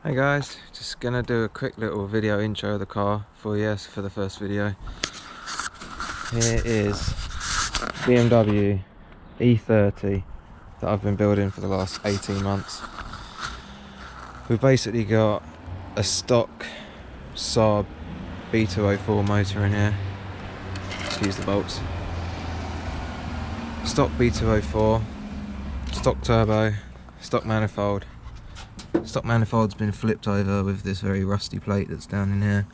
Hey guys, just gonna do a quick little video intro of the car for you for the first video. Here is BMW E30 that I've been building for the last 18 months. We've basically got a stock SAAB B204 motor in here. Excuse the bolts. Stock B204, stock turbo, stock manifold. Stock manifold's been flipped over with this very rusty plate that's down in here.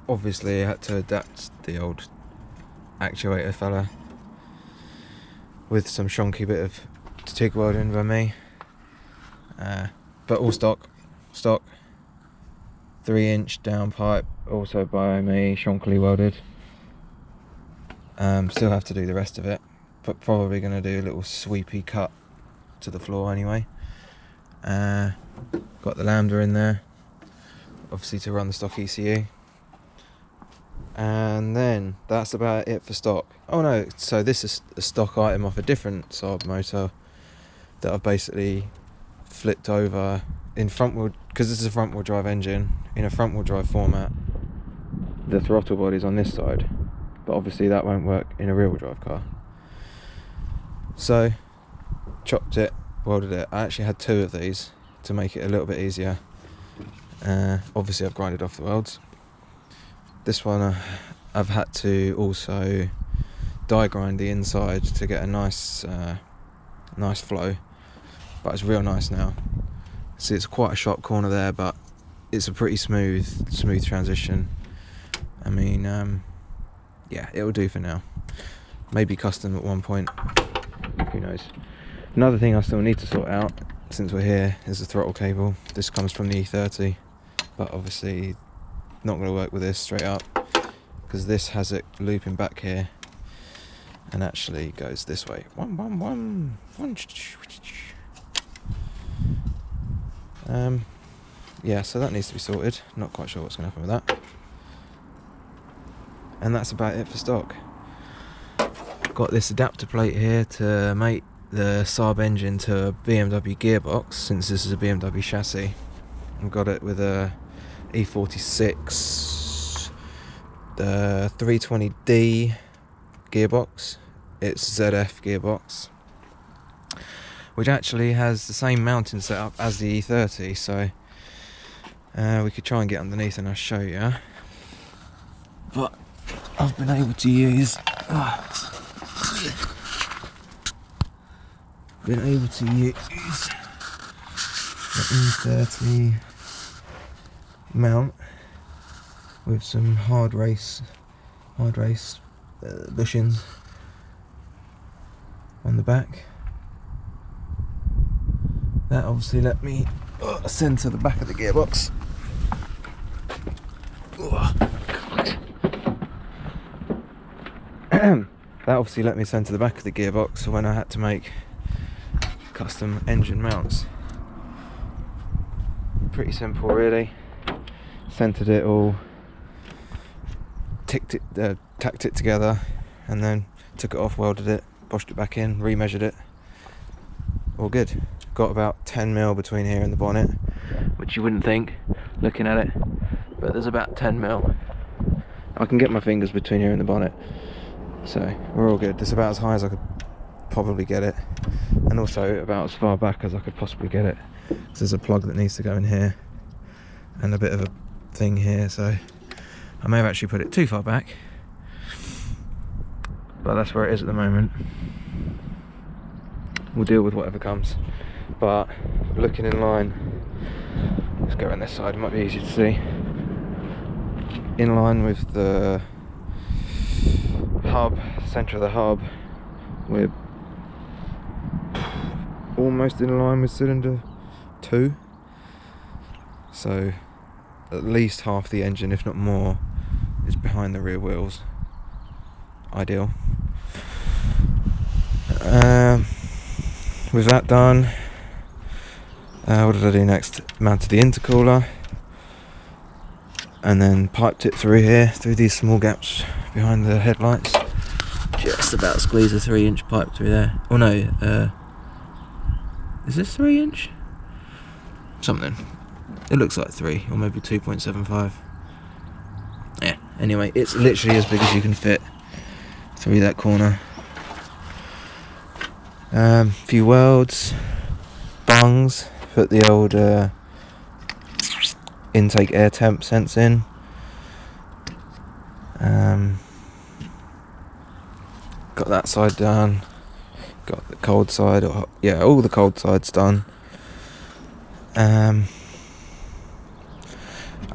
Obviously I had to adapt the old actuator fella with some shonky bit of TIG welding by me, but all stock 3-inch downpipe also by me, shonkily welded. Still have to do the rest of it, but probably going to do a little sweepy cut to the floor anyway. Got the lambda in there, obviously to run the stock ECU, and then that's about it for stock. Oh no, so this is a stock item off a different SAAB motor that I've basically flipped over in front wheel, because this is a front wheel drive engine in a front wheel drive format. The throttle body's on this side, but obviously that won't work in a rear wheel drive car. So chopped it, welded it. I actually had two of these to make it a little bit easier. Obviously I've grinded off the welds. This one I've had to also die grind the inside to get a nice flow, but it's real nice now. See, it's quite a sharp corner there, but it's a pretty smooth transition. I mean, yeah, it'll do for now. Maybe custom at one point, who knows. Another thing I still need to sort out, since we're here, is the throttle cable. This comes from the E30, but obviously not going to work with this straight up, because this has it looping back here and actually goes this way. Yeah, so that needs to be sorted. Not quite sure what's going to happen with that. And that's about it for stock. Got this adapter plate here to make the SAAB engine to a BMW gearbox, since this is a BMW chassis. I've got it with a E46, the 320D gearbox. It's ZF gearbox, which actually has the same mounting setup as the E30, so we could try and get underneath and I'll show you. But I've been able to use the E30 mount with some hard race bushings on the back. That obviously let me centre the back of the gearbox. That obviously let me centre the back of the gearbox when I had to make custom engine mounts. Pretty simple really. Centred it all, tacked it together, and then took it off, welded it, boshed it back in, remeasured it. All good. Got about 10mm between here and the bonnet, which you wouldn't think looking at it, but there's about 10mm. I can get my fingers between here and the bonnet, so we're all good. It's about as high as I could probably get it, and also about as far back as I could possibly get it. So there's a plug that needs to go in here and a bit of a thing here, so I may have actually put it too far back, but that's where it is at the moment. We'll deal with whatever comes, but looking in line, let's go around this side, it might be easier to see. In line with the hub, centre of the hub, we're almost in line with cylinder 2, so at least half the engine, if not more, is behind the rear wheels. Ideal. With that done, what did I do next? Mounted the intercooler and then piped it through here, through these small gaps behind the headlights. Just about squeeze a 3-inch pipe through there. Oh no, is this 3-inch? something. It looks like 3 or maybe 2.75. Yeah, anyway, it's literally as big as you can fit through that corner. Few welds, bungs, put the old intake air temp sense in. Got that side done. Got the cold side, yeah, all the cold sides done. I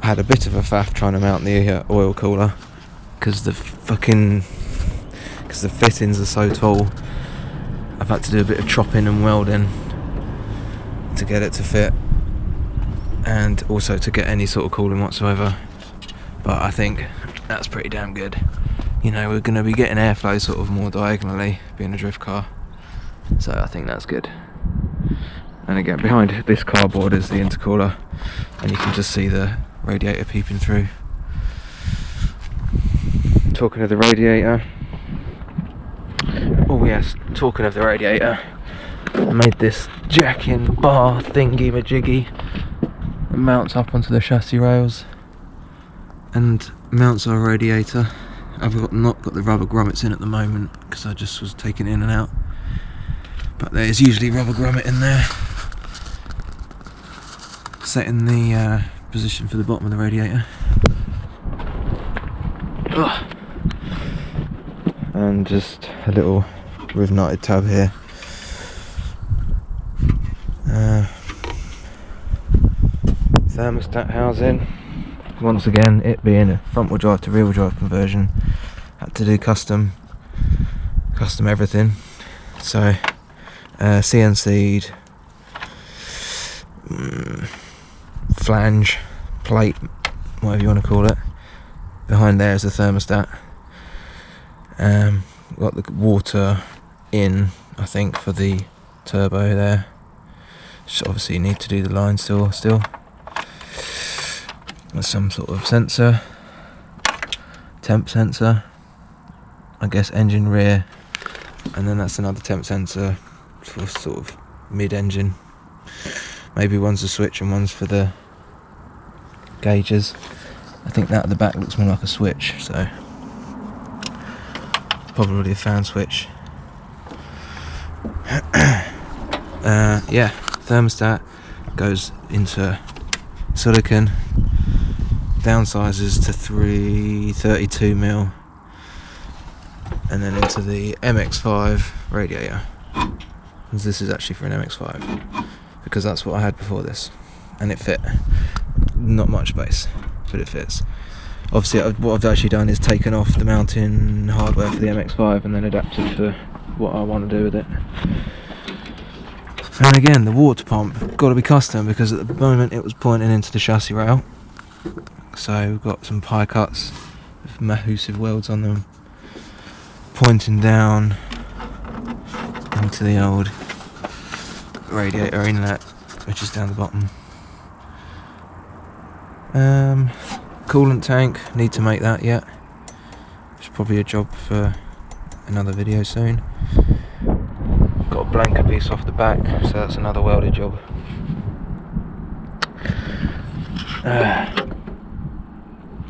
had a bit of a faff trying to mount the oil cooler because the fittings are so tall. I've had to do a bit of chopping and welding to get it to fit, and also to get any sort of cooling whatsoever. But I think that's pretty damn good. You know, we're going to be getting airflow sort of more diagonally, being a drift car. So I think that's good. And again, behind this cardboard is the intercooler, and you can just see the radiator peeping through. Talking of the radiator. Oh yes, talking of the radiator. I made this jack-in bar thingy majiggy. It mounts up onto the chassis rails and mounts our radiator. I've not got the rubber grommets in at the moment because I just was taking it in and out. But there's usually rubber grommet in there. Setting the position for the bottom of the radiator. Ugh. And just a little riveted tab here. Thermostat housing. Once again, it being a front wheel drive to rear wheel drive conversion, had to do custom everything. So CNC'd flange, plate, whatever you want to call it. Behind there is the thermostat. Got the water in, I think, for the turbo there. Just obviously need to do the line still. There's some sort of sensor, temp sensor, I guess engine rear, and then that's another temp sensor for sort of mid-engine. Maybe one's a switch and one's for the gauges. I think that at the back looks more like a switch, so probably a fan switch. Yeah, thermostat goes into silicon, downsizes to 32mm, and then into the MX-5 radiator. This is actually for an MX-5 because that's what I had before this, and it fit. Not much space, but it fits. Obviously, what I've actually done is taken off the mounting hardware for the MX-5 and then adapted for what I want to do with it. And again, the water pump got to be custom because at the moment it was pointing into the chassis rail. So we've got some pie cuts with massive welds on them, pointing down into the old radiator inlet, which is down the bottom. Coolant tank, need to make that yet. It's probably a job for another video soon. Got a blanker piece off the back, so that's another welded job.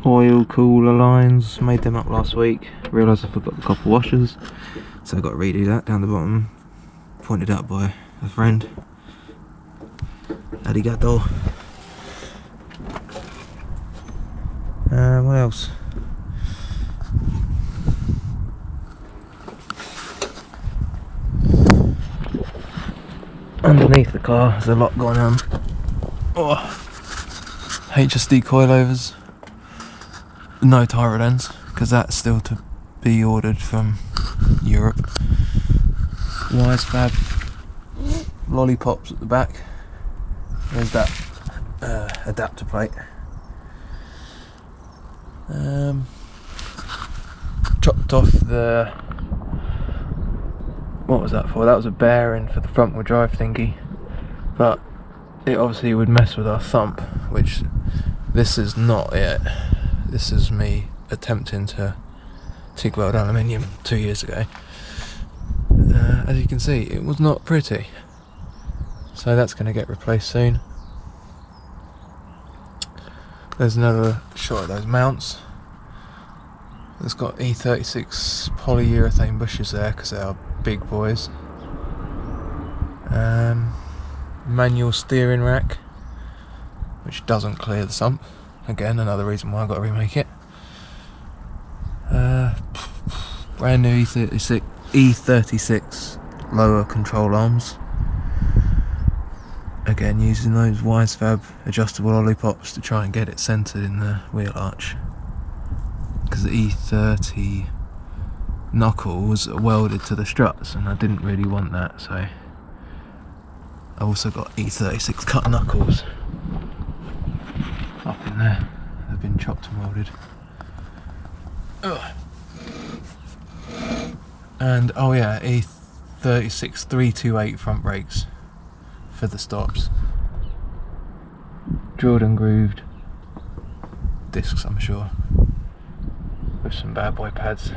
Oil cooler lines, made them up last week. Realised I forgot the copper washers, so I've got to redo that down the bottom. Pointed out by a friend. Arigato. What else? Underneath the car there's a lot going on. Oh. HSD coilovers. No tire ends, because that's still to be ordered from Europe. SAAB lollipops at the back. There's that adapter plate. Chopped off the, what was that for? That was a bearing for the front wheel drive thingy, but it obviously would mess with our thump, which this is not it. This is me attempting to TIG weld aluminium 2 years ago. As you can see, it was not pretty, so that's going to get replaced soon. There's another shot of those mounts. It's got E36 polyurethane bushes there because they are big boys. Manual steering rack, which doesn't clear the sump. Again, another reason why I've got to remake it. Brand new E36 lower control arms. Again, using those SAAB adjustable lollipops to try and get it centred in the wheel arch. Because the E30 knuckles are welded to the struts and I didn't really want that, so I also got E36 cut knuckles up in there. They've been chopped and welded. Ugh. And oh yeah, E36 328 front brakes for the stops. Drilled and grooved discs, I'm sure, with some bad boy pads.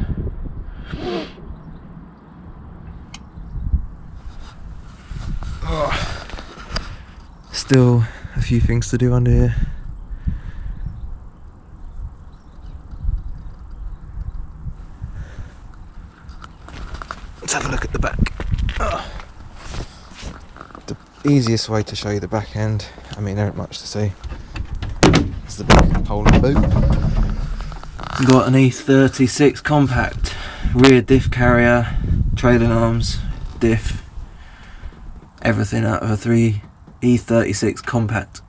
Oh. Still a few things to do under here. Let's have a look at the back. Oh. The easiest way to show you the back end, I mean there ain't much to see, is the big hole in the boot. Got an E36 compact, rear diff carrier, trailing arms, diff, everything out of a E36 compact.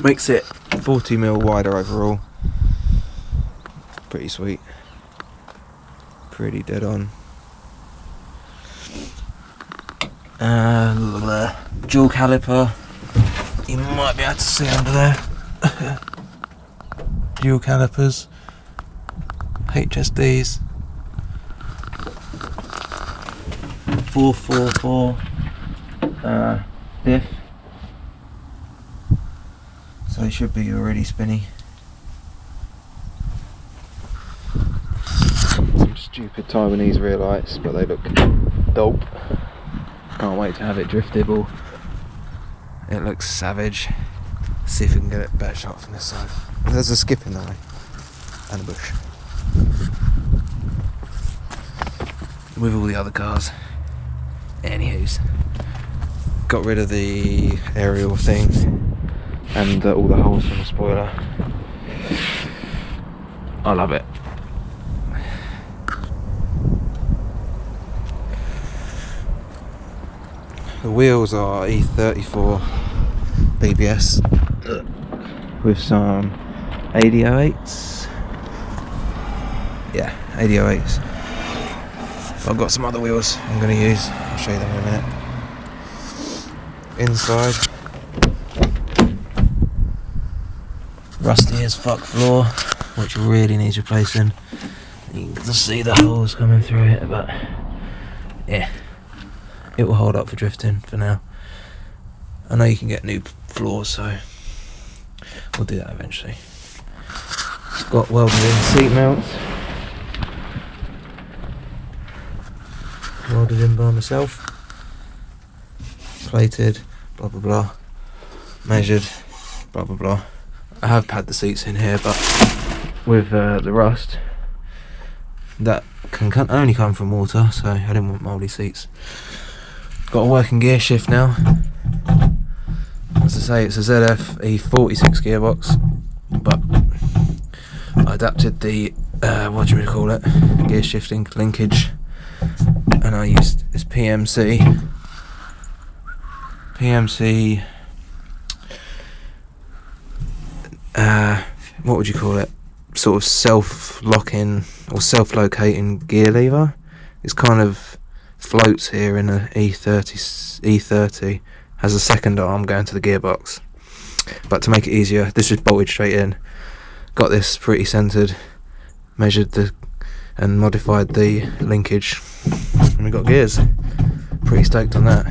Makes it 40mm wider overall. Pretty sweet. Pretty dead on. Dual caliper, you might be able to see under there. Dual calipers, HSDs, 444 diff, so they should be already spinny. Some stupid Taiwanese rear lights, but they look dope. Can't wait to have it driftable. It looks savage. See if we can get a better shot from this side. There's a skip in the way and a bush with all the other cars. Anywho's, got rid of the aerial thing and all the holes from the spoiler. I love it. The wheels are E34 BBS with some 8008s. Yeah, 8008s. I've got some other wheels I'm going to use. I'll show you them in a minute. Inside, rusty as fuck floor, which really needs replacing. You can see the holes coming through it, but yeah, it will hold up for drifting for now. I know you can get new floors, so we'll do that eventually. It's got welded in seat mounts, welded in by myself, plated, blah blah blah, measured, blah blah blah. I have padded the seats in here, but with the rust, that can only come from water, so I didn't want mouldy seats. Got a working gear shift now. As I say, it's a ZF E46 gearbox, but I adapted the what do you call it, gear shifting linkage, and I used this PMC, what would you call it, sort of self-locking or self-locating gear lever. It's kind of floats here in a E30, has a second arm going to the gearbox, but to make it easier, this is bolted straight in. Got this pretty centered, measured and modified the linkage, and we got gears. Pretty stoked on that.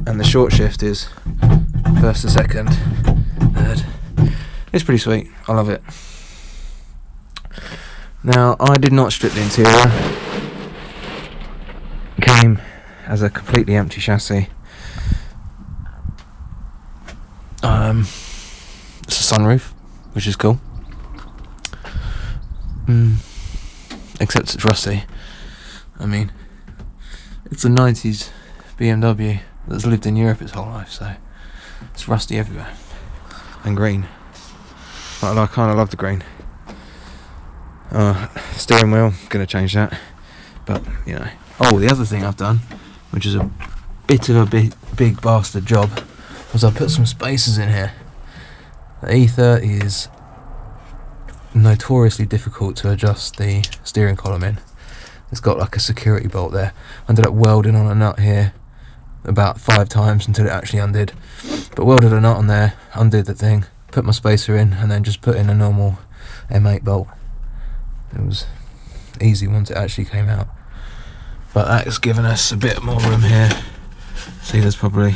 And the short shift is first to second, third. It's pretty sweet, I love it. Now, I did not strip the interior. Came as a completely empty chassis. It's a sunroof, which is cool. Except it's rusty. I mean, it's a 90s BMW that's lived in Europe its whole life, so it's rusty everywhere. And green. But I kind of love the green. Steering wheel, gonna change that. But, you know. Oh, the other thing I've done, which is a bit of a big bastard job, was I put some spacers in here. The E30 is notoriously difficult to adjust the steering column in. It's got like a security bolt there. I ended up welding on a nut here about 5 times until it actually undid. But welded a nut on there, undid the thing, put my spacer in, and then just put in a normal M8 bolt. It was easy once it actually came out. But that has given us a bit more room here. See, there's probably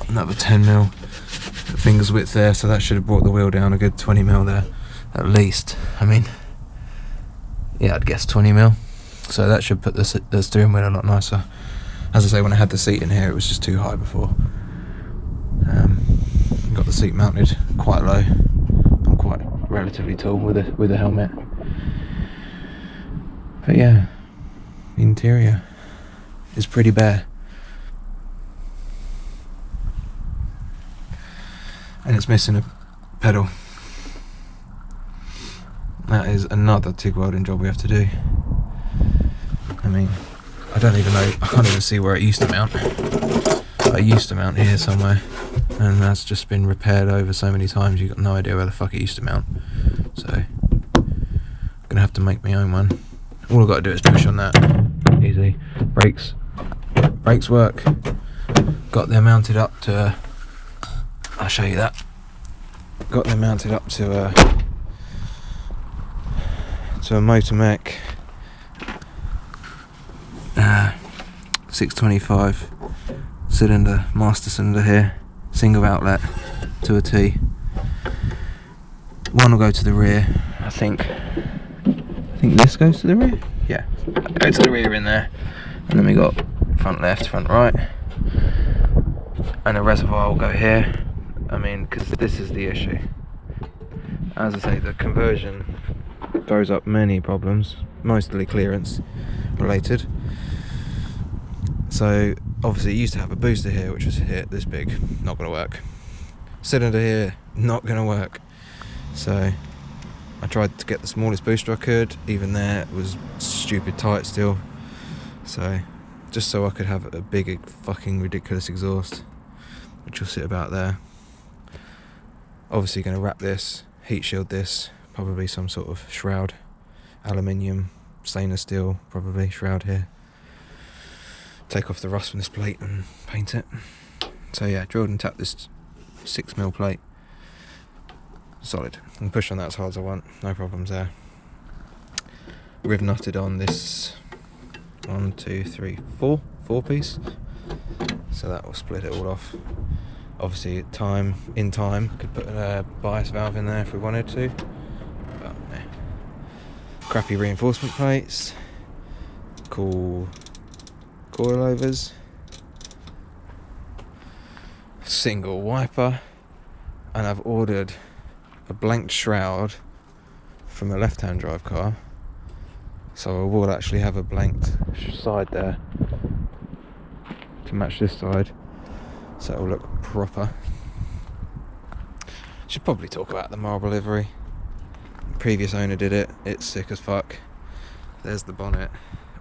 another 10mm fingers width there, so that should have brought the wheel down a good 20mm there, at least. I mean, yeah, I'd guess 20mm. So that should put the steering wheel a lot nicer. As I say, when I had the seat in here, it was just too high before. Got the seat mounted quite low. I'm quite relatively tall with a helmet. But yeah, the interior is pretty bare. And it's missing a pedal. That is another TIG welding job we have to do. I mean, I don't even know, I can't even see where it used to mount. But it used to mount here somewhere, and that's just been repaired over so many times you've got no idea where the fuck it used to mount. So, I'm gonna have to make my own one. All I've got to do is push on that. Easy. Brakes work. Got them mounted up to I'll show you that. Got them mounted up to a motor mech 625 cylinder, master cylinder here, single outlet to a T. One will go to the rear, I think this goes to the rear? Yeah, go to the rear in there. And then we got front left, front right. And a reservoir will go here. I mean, because this is the issue. As I say, the conversion throws up many problems, mostly clearance related. So, obviously it used to have a booster here, which was here, this big, not going to work. Cylinder here, not going to work. So, I tried to get the smallest booster I could, even there it was stupid tight still. So, just so I could have a big fucking ridiculous exhaust, which will sit about there. Obviously going to wrap this, heat shield this, probably some sort of shroud, aluminium, stainless steel, probably shroud here. Take off the rust from this plate and paint it. So yeah, drilled and tapped this 6mm plate. Solid. And push on that as hard as I want, no problems there. We've nutted on this 4 piece. So that will split it all off. Obviously in time could put a bias valve in there if we wanted to. But yeah. Crappy reinforcement plates. Cool coilovers. Single wiper. And I've ordered a blanked shroud from a left-hand drive car. So I will actually have a blanked side there to match this side. So it will look proper. Should probably talk about the marble livery. The previous owner did it. It's sick as fuck. There's the bonnet.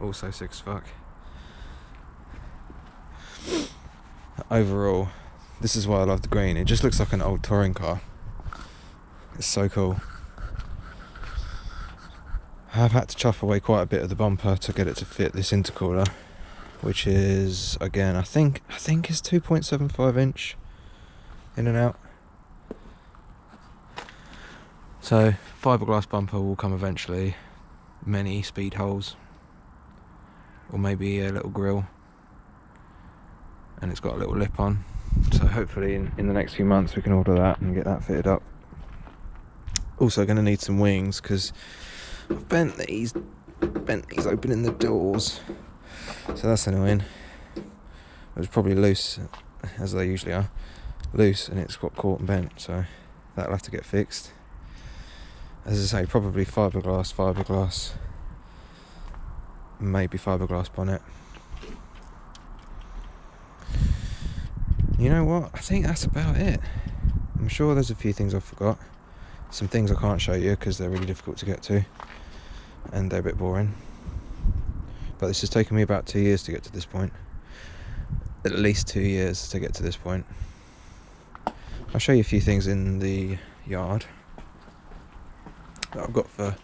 Also sick as fuck. Overall, this is why I love the green. It just looks like an old touring car. It's so cool. I've had to chop away quite a bit of the bumper to get it to fit this intercooler, which is, again, I think it's 2.75 inch in and out. So fiberglass bumper will come eventually, many speed holes, or maybe a little grille, and it's got a little lip on. So hopefully in the next few months we can order that and get that fitted up. Also going to need some wings because I've bent these opening the doors, so that's annoying. It was probably loose, as they usually are. loose and it's got caught and bent, so that'll have to get fixed. As I say, probably fiberglass, maybe fiberglass bonnet. You know what, I think that's about it. I'm sure there's a few things I forgot. Some things I can't show you because they're really difficult to get to and they're a bit boring. But this has taken me about 2 years to get to this point. At least 2 years to get to this point. I'll show you a few things in the yard that I've got for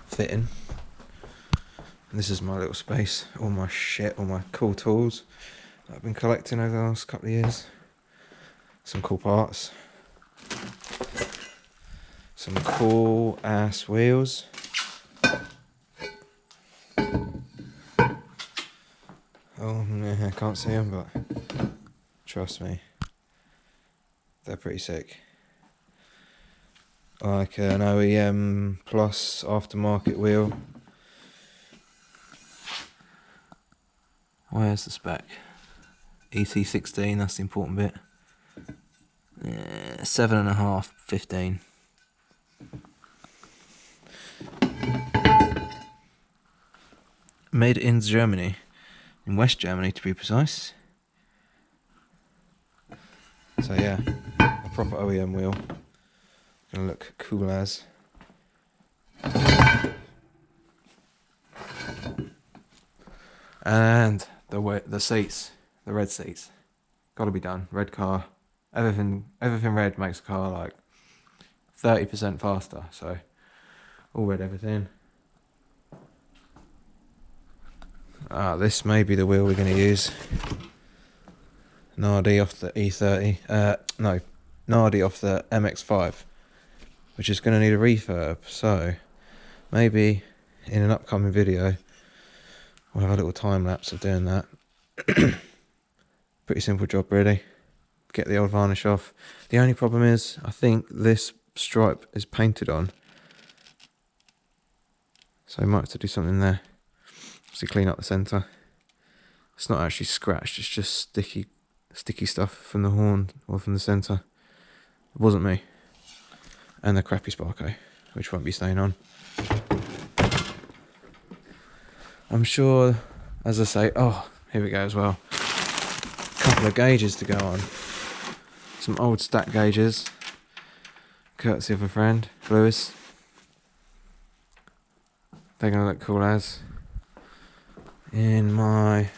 fitting. And this is my little space, all my shit, all my cool tools that I've been collecting over the last couple of years. Some cool parts. Some cool ass wheels. Oh, I can't see them, but trust me, they're pretty sick. Like an OEM Plus aftermarket wheel. Where's the spec? ET16, that's the important bit. 7.5, 15. Made in Germany, in West Germany to be precise. So yeah, a proper OEM wheel. Gonna look cool as. And the seats, the red seats, got to be done. Red car, everything red makes a car like 30% faster. So all red everything. This may be the wheel we're going to use. Nardi off the E30. No, Nardi off the MX-5, which is going to need a refurb. So maybe in an upcoming video we'll have a little time lapse of doing that. Pretty simple job really. Get the old varnish off. The only problem is I think this stripe is painted on, so I might have to do something there. Obviously clean up the centre. It's not actually scratched, it's just sticky stuff from the horn or from the centre. It wasn't me. And the crappy Sparko, which won't be staying on. I'm sure, as I say, oh, here we go as well. Couple of gauges to go on. Some old stack gauges, courtesy of a friend, Lewis. They're going to look cool as. In my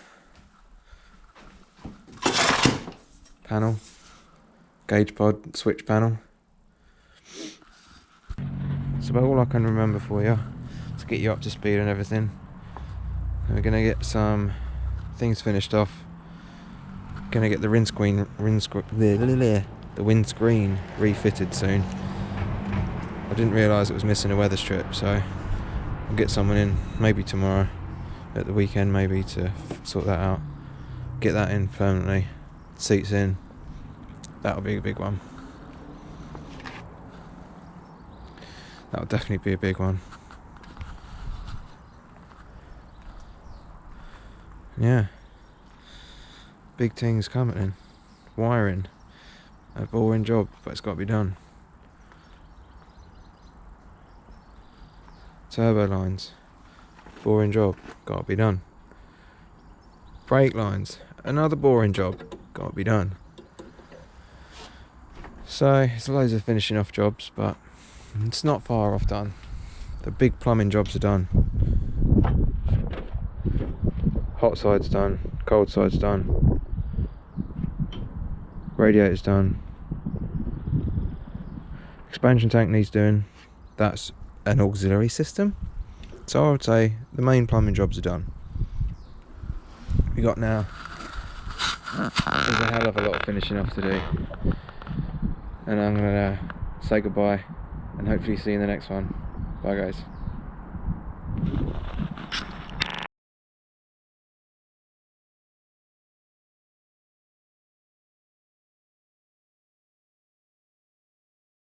panel, gauge pod switch panel. That's about all I can remember for you to get you up to speed and everything. And we're gonna get some things finished off. Gonna get the windscreen refitted soon. I didn't realise it was missing a weather strip, so I'll get someone in maybe tomorrow at the weekend maybe to sort that out. Get that in permanently. Seats in. That'll be a big one. That'll definitely be a big one. Yeah. Big things coming in. Wiring. A boring job, but it's got to be done. Turbo lines. Boring job, got to be done. Brake lines. Another boring job, got to be done. So, it's loads of finishing off jobs, but it's not far off done. The big plumbing jobs are done. Hot side's done, cold side's done. Radiator's done. Expansion tank needs doing. That's an auxiliary system. So I would say the main plumbing jobs are done. We got now. There's a hell of a lot of finishing off to do. And I'm gonna say goodbye and hopefully see you in the next one. Bye guys.